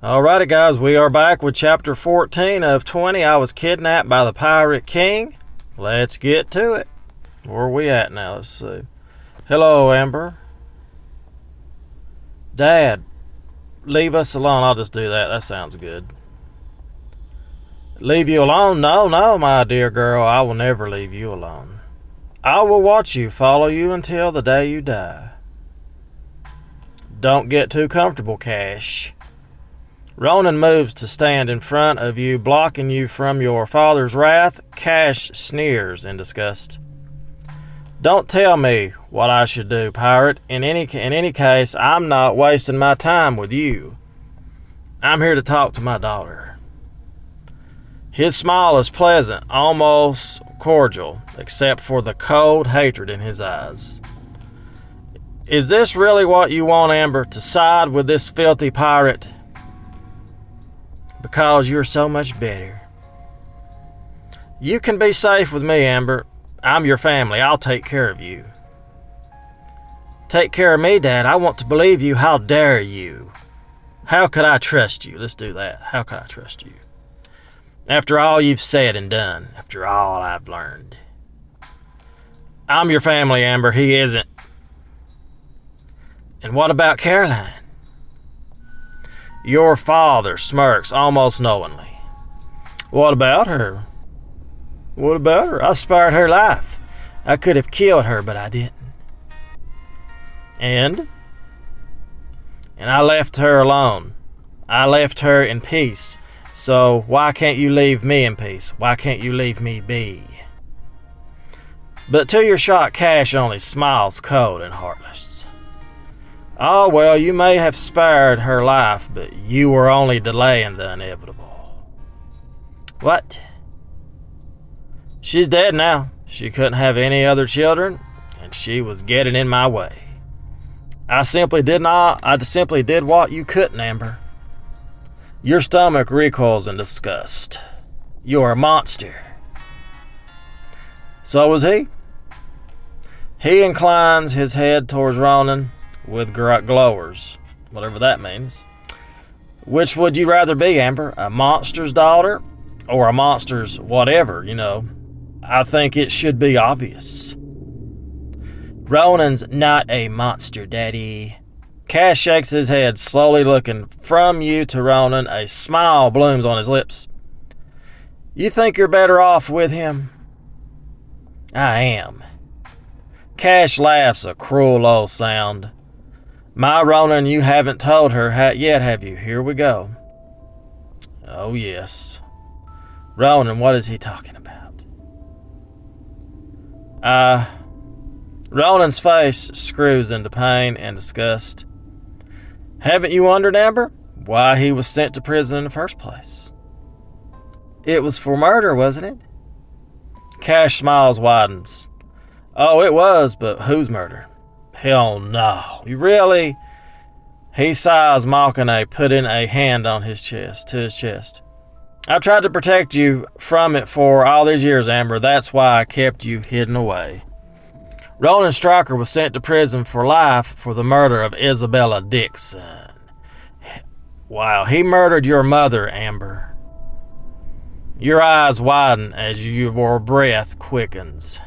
Alrighty guys, we are back with chapter 14 of 20. I was kidnapped by the Pirate King. Let's get to it. Where are we at now? Let's see. Hello, Amber. Dad, leave us alone. I'll just do that. That sounds good. Leave you alone? No, my dear girl. I will never leave you alone. I will watch you, follow you until the day you die. Don't get too comfortable, Cash. Ronan moves to stand in front of you, blocking you from your father's wrath. Cash sneers in disgust. Don't tell me what I should do, pirate. In any case, I'm not wasting my time with you. I'm here to talk to my daughter. His smile is pleasant, almost cordial, except for the cold hatred in his eyes. Is this really what you want, Amber, to side with this filthy pirate? Because you're so much better. You can be safe with me, Amber. I'm your family. I'll take care of you. Take care of me, Dad. I want to believe you. How dare you? How could I trust you? Let's do that. How could I trust you? After all you've said and done. After all I've learned. I'm your family, Amber. He isn't. And what about Caroline? Your father smirks almost knowingly. What about her? What about her? I spared her life. I could have killed her, but I didn't. And I left her alone. I left her in peace. So why can't you leave me in peace? Why can't you leave me be? But to your shock, Cash only smiles cold and heartless. Oh, well, you may have spared her life, but you were only delaying the inevitable. What? She's dead now. She couldn't have any other children, and she was getting in my way. I simply did what you couldn't, Amber. Your stomach recoils in disgust. You're a monster. So was he. He inclines his head towards Ronan with glowers, whatever that means. Which would you rather be, Amber? A monster's daughter or a monster's whatever, I think it should be obvious. Ronan's not a monster, Daddy. Cash shakes his head, slowly looking from you to Ronan. A smile blooms on his lips. You think you're better off with him? I am. Cash laughs a cruel low sound. My Ronan, you haven't told her yet, have you? Here we go. Oh, yes. Ronan, what is he talking about? Ronan's face screws into pain and disgust. Haven't you wondered, Amber, why he was sent to prison in the first place? It was for murder, wasn't it? Cash smiles widens. Oh, it was, but whose murder? Hell no. You really? He sighs, mocking putting a hand on his chest. I've tried to protect you from it for all these years, Amber. That's why I kept you hidden away. Ronan Stryker was sent to prison for life for the murder of Isabella Dixon. Wow, he murdered your mother, Amber. Your eyes widen as your breath quickens.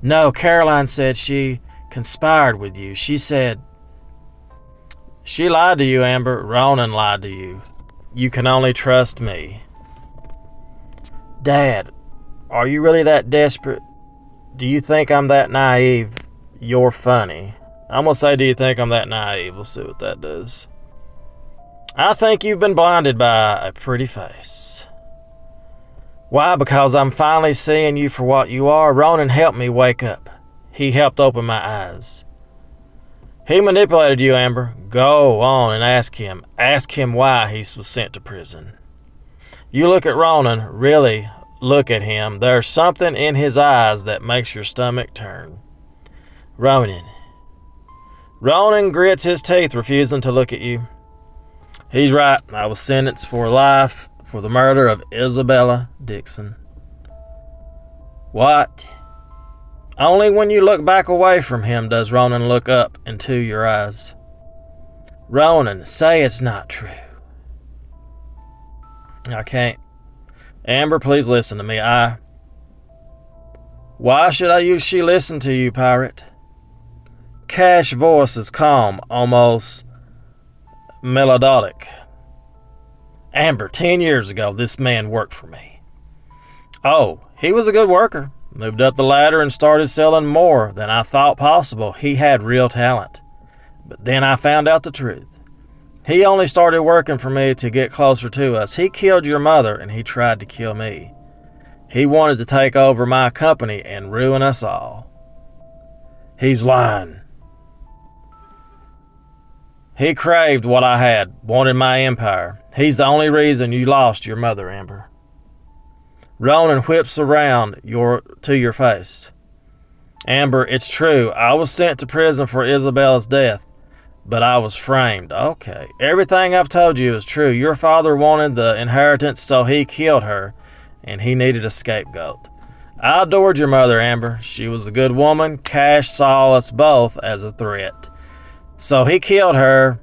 No, Caroline said she conspired with you. She said... She lied to you, Amber. Ronan lied to you. You can only trust me. Dad, are you really that desperate? Do you think I'm that naive? You're funny. I'm going to say, do you think I'm that naive? We'll see what that does. I think you've been blinded by a pretty face. Why? Because I'm finally seeing you for what you are. Ronan helped me wake up. He helped open my eyes. He manipulated you, Amber. Go on and ask him. Ask him why he was sent to prison. You look at Ronan, really look at him. There's something in his eyes that makes your stomach turn. Ronan grits his teeth, refusing to look at you. He's right. I was sentenced for life for the murder of Isabella Dixon. What? Only when you look back away from him does Ronan look up into your eyes. Ronan, say it's not true. I can't. Amber, please listen to me. Why should she listen to you, pirate? Cash's voice is calm, almost melodic. Amber, 10 years ago, this man worked for me. Oh, he was a good worker. Moved up the ladder and started selling more than I thought possible. He had real talent. But then I found out the truth. He only started working for me to get closer to us. He killed your mother and he tried to kill me. He wanted to take over my company and ruin us all. He's lying. He craved what I had, wanted my empire. He's the only reason you lost your mother, Amber. Ronan whips around to your face. Amber, it's true. I was sent to prison for Isabella's death, but I was framed. Okay. Everything I've told you is true. Your father wanted the inheritance, so he killed her, and he needed a scapegoat. I adored your mother, Amber. She was a good woman. Cash saw us both as a threat. So he killed her,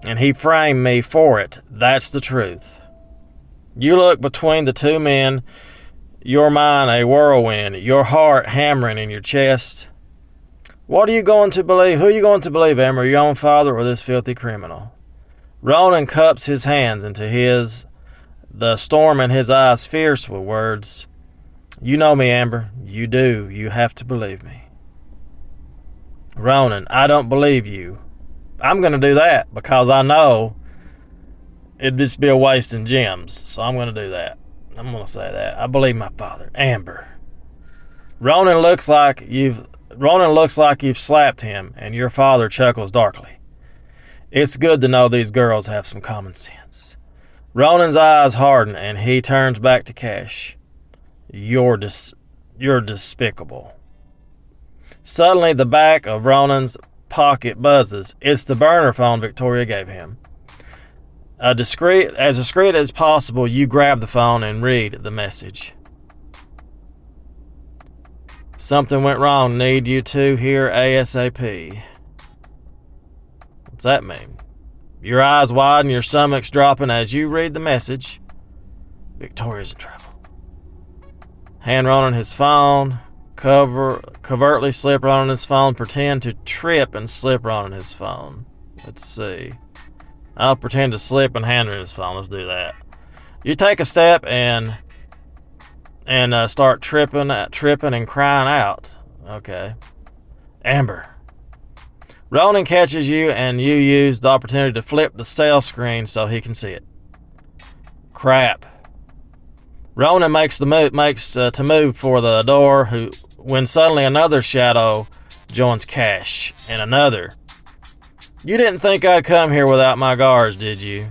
and he framed me for it. That's the truth. You look between the two men, your mind a whirlwind, your heart hammering in your chest. What are you going to believe? Who are you going to believe, Amber, your own father or this filthy criminal? Ronan cups his hands into his, the storm in his eyes fierce with words. You know me, Amber. You do. You have to believe me. Ronan, I don't believe you. I'm going to do that because I know it'd just be a waste in gems. So I'm going to do that. I'm going to say that. I believe my father. Amber. Ronan looks like you've slapped him, and your father chuckles darkly. It's good to know these girls have some common sense. Ronan's eyes harden, and he turns back to Cash. You're despicable. Suddenly, the back of Ronan's pocket buzzes. It's the burner phone Victoria gave him. As discreet as possible, you grab the phone and read the message. Something went wrong. Need you two here ASAP. What's that mean? Your eyes widen, your stomach's dropping as you read the message. Victoria's in trouble. Hand Ronan his phone. Covertly slip Ronan his phone. Pretend to trip and slip Ronan his phone. Let's see. I'll pretend to slip and hand him his phone. Let's do that. You take a step and start tripping and crying out. Okay. Amber. Ronan catches you, and you use the opportunity to flip the cell screen so he can see it. Crap. Ronan makes to move for the door when suddenly another shadow joins Cash, and another. You didn't think I'd come here without my guards, did you?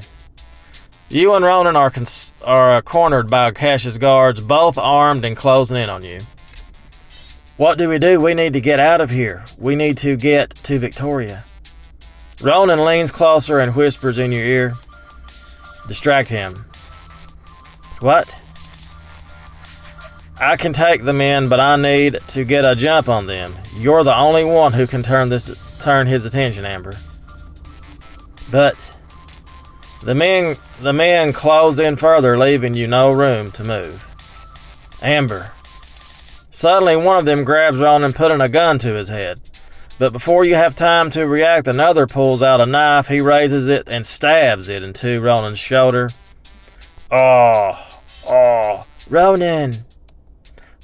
You and Ronan are cornered by Cash's guards, both armed and closing in on you. What do? We need to get out of here. We need to get to Victoria. Ronan leans closer and whispers in your ear. Distract him. What? I can take them in, but I need to get a jump on them. You're the only one who can turn his attention, Amber. But the men close in further, leaving you no room to move. Amber. Suddenly, one of them grabs Ronan, putting a gun to his head. But before you have time to react, another pulls out a knife. He raises it and stabs it into Ronan's shoulder. Oh, Ronan.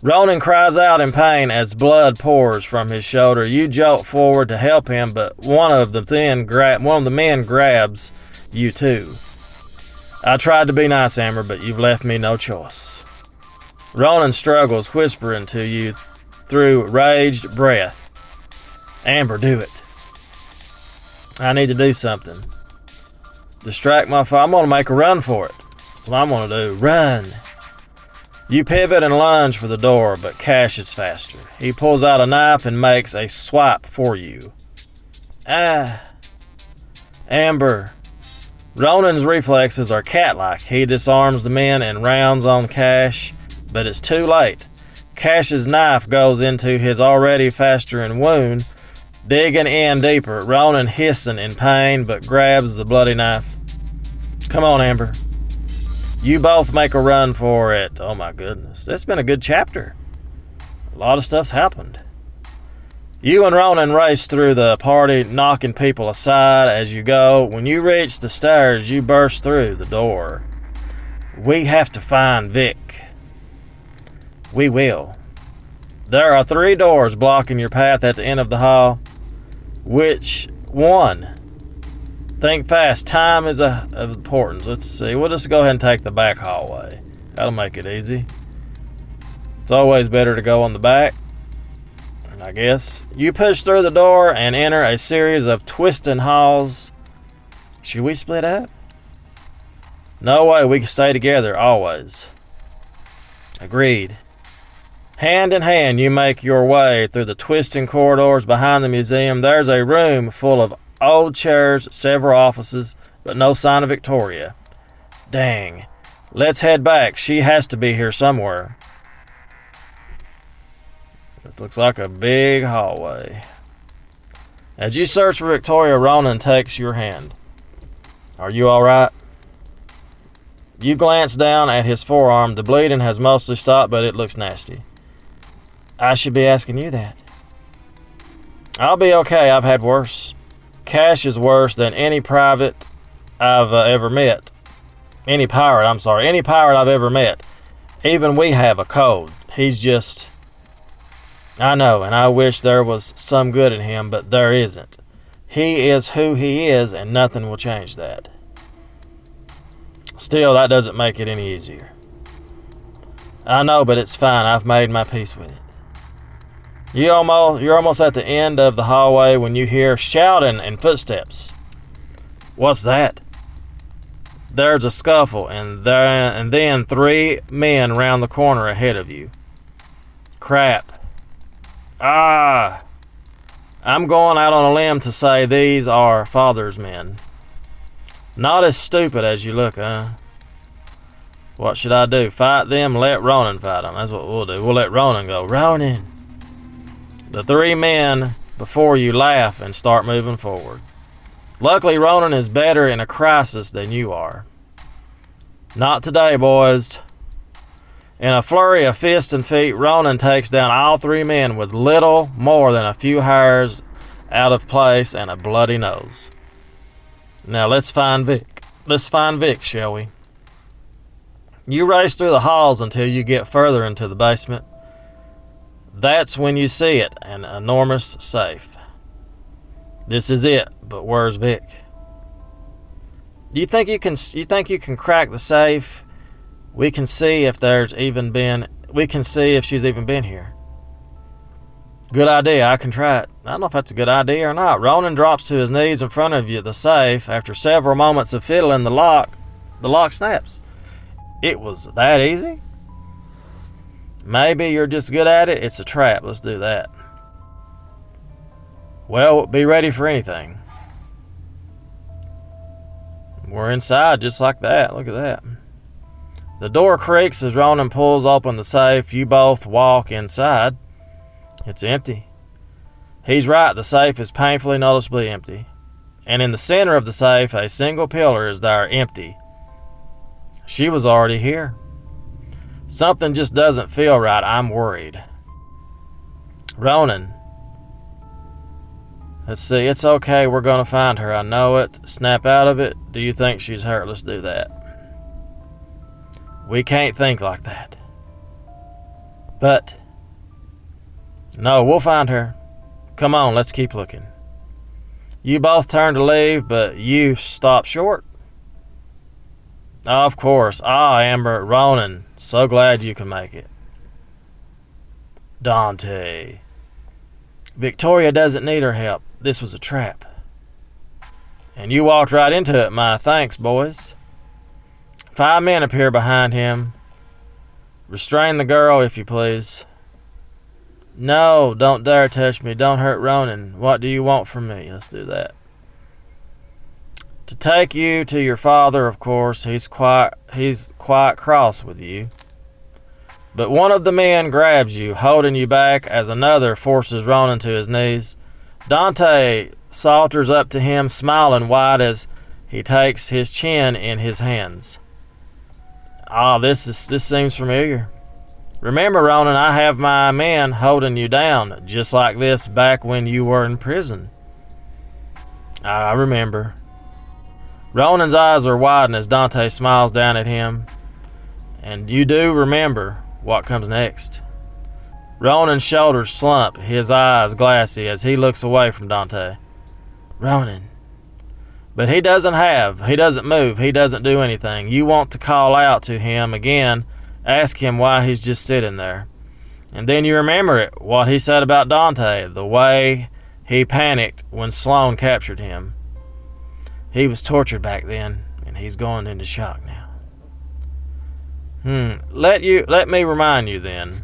Ronan cries out in pain as blood pours from his shoulder. You jolt forward to help him, but one of the men grabs you too. I tried to be nice, Amber, but you've left me no choice. Ronan struggles, whispering to you through raged breath. Amber, do it. I need to do something. Distract my father. I'm going to make a run for it. That's what I'm going to do. Run. You pivot and lunge for the door, but Cash is faster. He pulls out a knife and makes a swipe for you. Amber. Ronan's reflexes are cat-like. He disarms the men and rounds on Cash, but it's too late. Cash's knife goes into his already festering wound, digging in deeper. Ronan hissing in pain, but grabs the bloody knife. Come on, Amber. You both make a run for it. Oh my goodness. It's been a good chapter. A lot of stuff's happened. You and Ronan race through the party, knocking people aside as you go. When you reach the stairs, you burst through the door. We have to find Vic. We will. There are 3 doors blocking your path at the end of the hall. Which one? Think fast. Time is of importance. Let's see. We'll just go ahead and take the back hallway. That'll make it easy. It's always better to go on the back, I guess. You push through the door and enter a series of twisting halls. Should we split up? No way. We can stay together always. Agreed. Hand in hand, you make your way through the twisting corridors behind the museum. There's a room full of old chairs, several offices, but no sign of Victoria. Dang. Let's head back. She has to be here somewhere. It looks like a big hallway. As you search for Victoria, Ronan takes your hand. Are you all right? You glance down at his forearm. The bleeding has mostly stopped, but it looks nasty. I should be asking you that. I'll be okay. I've had worse. Cash is worse than any private I've ever met. Any pirate I've ever met. Even we have a code. He's just... I know, and I wish there was some good in him, but there isn't. He is who he is, and nothing will change that. Still, that doesn't make it any easier. I know, but it's fine. I've made my peace with it. You're almost at the end of the hallway when you hear shouting and footsteps. What's that? There's a scuffle, and then 3 men round the corner ahead of you. Crap. I'm going out on a limb to say these are Father's men. Not as stupid as you look, huh? What should I do? Fight them? Let Ronan fight them. That's what we'll do. We'll let Ronan go. Ronan! The 3 men before you laugh and start moving forward. Luckily, Ronan is better in a crisis than you are. Not today, boys. In a flurry of fists and feet, Ronan takes down all 3 men with little more than a few hairs out of place and a bloody nose. Now let's find Vic. Let's find Vic, shall we? You race through the halls until you get further into the basement. That's when you see it, an enormous safe. This is it, but where's Vic? You think you can crack the safe? We can see if she's even been here. Good idea. I can try it. I don't know if that's a good idea or not. Ronan drops to his knees in front of you, the safe. After several moments of fiddling the lock snaps. It was that easy? Maybe you're just good at it. It's a trap. Let's do that. Well, be ready for anything. We're inside just like that. Look at that. The door creaks as Ronan pulls open the safe. You both walk inside. It's empty. He's right. The safe is painfully noticeably empty. And in the center of the safe, a single pillar is there, empty. She was already here. Something just doesn't feel right. I'm worried. Ronan. Let's see. It's okay. We're going to find her. I know it. Snap out of it. Do you think she's hurt? Let's do that. We can't think like that. But... no, we'll find her. Come on, let's keep looking. You both turn to leave, but you stop short. Of course. Amber, Ronan. So glad you can make it. Dante. Victoria doesn't need her help. This was a trap. And you walked right into it. My thanks, boys. 5 men appear behind him. Restrain the girl, if you please. No, don't dare touch me. Don't hurt Ronan. What do you want from me? Let's do that. To take you to your father, of course. He's quite cross with you. But one of the men grabs you, holding you back as another forces Ronan to his knees. Dante saunters up to him, smiling wide as he takes his chin in his hands. This seems familiar. Remember, Ronan, I have my men holding you down, just like this back when you were in prison. I remember. Ronan's eyes are widened as Dante smiles down at him. And you do remember what comes next. Ronan's shoulders slump, his eyes glassy as he looks away from Dante. Ronan. But he doesn't move, he doesn't do anything. You want to call out to him again, ask him why he's just sitting there. And then you remember it, what he said about Dante, the way he panicked when Sloan captured him. He was tortured back then, and he's going into shock now. Let me remind you then.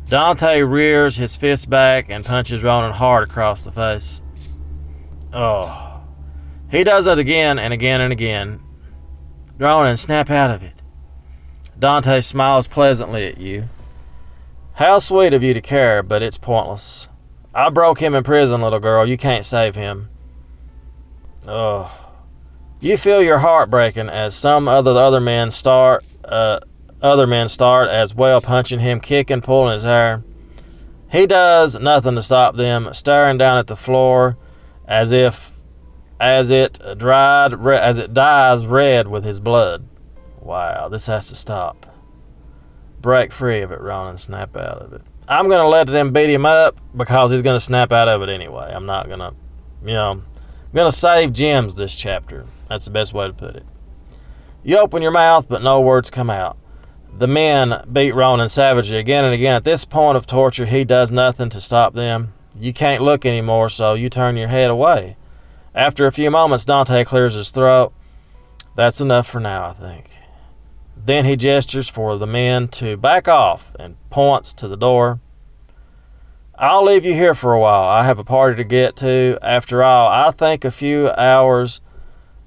Dante rears his fist back and punches Ronan hard across the face. Oh. He does it again and again and again. Ronan, snap out of it. Dante smiles pleasantly at you. How sweet of you to care, but it's pointless. I broke him in prison, little girl. You can't save him. Oh. You feel your heart breaking as some other men start as well, punching him, kicking, pulling his hair. He does nothing to stop them, staring down at the floor as it dyes red with his blood. Wow, this has to stop. Break free of it, Ronan. Snap out of it. I'm going to let them beat him up because he's going to snap out of it anyway. I'm not going to, I'm going to save gems this chapter. That's the best way to put it. You open your mouth, but no words come out. The men beat Ronan savagely again and again. At this point of torture, he does nothing to stop them. You can't look anymore, so you turn your head away. After a few moments, Dante clears his throat. That's enough for now, I think. Then he gestures for the men to back off and points to the door. I'll leave you here for a while. I have a party to get to. After all, I think after a few hours,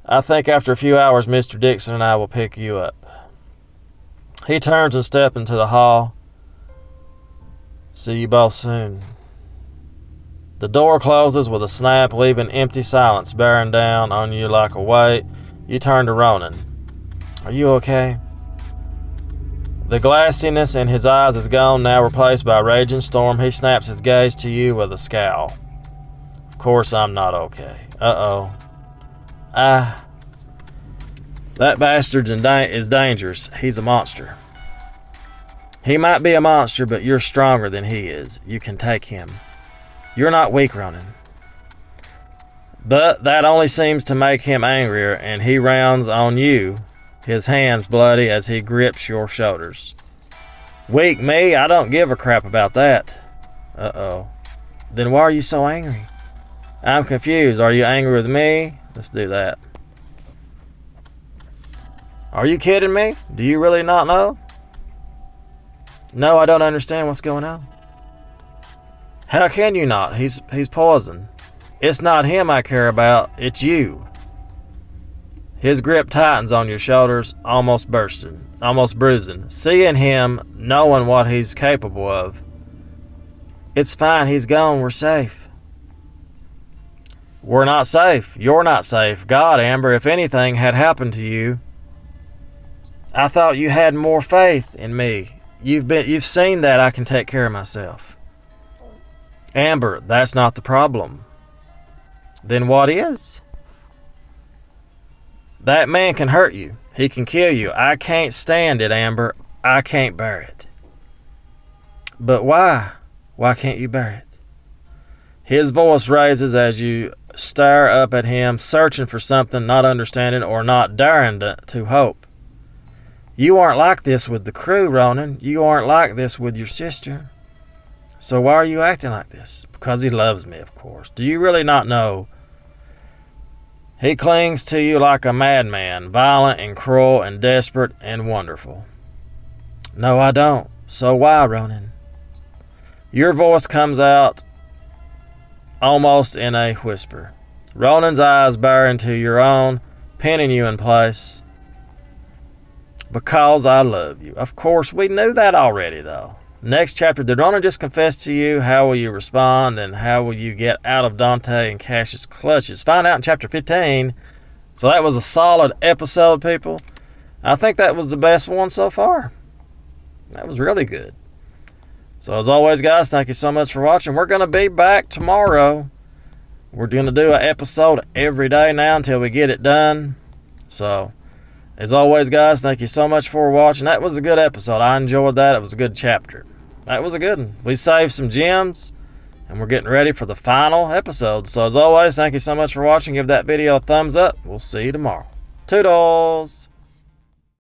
Mr. Dixon and I will pick you up. He turns and steps into the hall. See you both soon. The door closes with a snap, leaving empty silence bearing down on you like a weight. You turn to Ronan. Are you okay? The glassiness in his eyes is gone, now replaced by a raging storm. He snaps his gaze to you with a scowl. Of course I'm not okay. Uh-oh. That bastard is dangerous. He's a monster. He might be a monster, but you're stronger than he is. You can take him. You're not weak, Ronan. But that only seems to make him angrier, and he rounds on you, his hands bloody as he grips your shoulders. Weak me? I don't give a crap about that. Uh-oh. Then why are you so angry? I'm confused. Are you angry with me? Let's do that. Are you kidding me? Do you really not know? No, I don't understand what's going on. How can you not? He's poison. It's not him I care about, it's you. His grip tightens on your shoulders, almost bruising. Seeing him, knowing what he's capable of. It's fine, he's gone, we're safe. We're not safe. You're not safe. God, Amber, if anything had happened to you, I thought you had more faith in me. You've seen that I can take care of myself. Amber, that's not the problem. Then what is? That man can hurt you. He can kill you. I can't stand it, Amber. I can't bear it. But why? Why can't you bear it? His voice raises as you stare up at him, searching for something, not understanding or not daring to hope. You aren't like this with the crew, Ronan. You aren't like this with your sister. So why are you acting like this? Because he loves me, of course. Do you really not know? He clings to you like a madman, violent and cruel and desperate and wonderful. No, I don't. So why, Ronan? Your voice comes out almost in a whisper. Ronan's eyes bare into your own, pinning you in place. Because I love you. Of course, we knew that already, though. Next chapter, did Ronan just confess to you? How will you respond? And how will you get out of Dante and Cassius' clutches? Find out in chapter 15. So that was a solid episode, people. I think that was the best one so far. That was really good. So as always, guys, thank you so much for watching. We're going to be back tomorrow. We're going to do an episode every day now until we get it done. So as always, guys, thank you so much for watching. That was a good episode. I enjoyed that. It was a good chapter. That was a good one. We saved some gems, and we're getting ready for the final episode. So as always, thank you so much for watching. Give that video a thumbs up. We'll see you tomorrow. Toodles!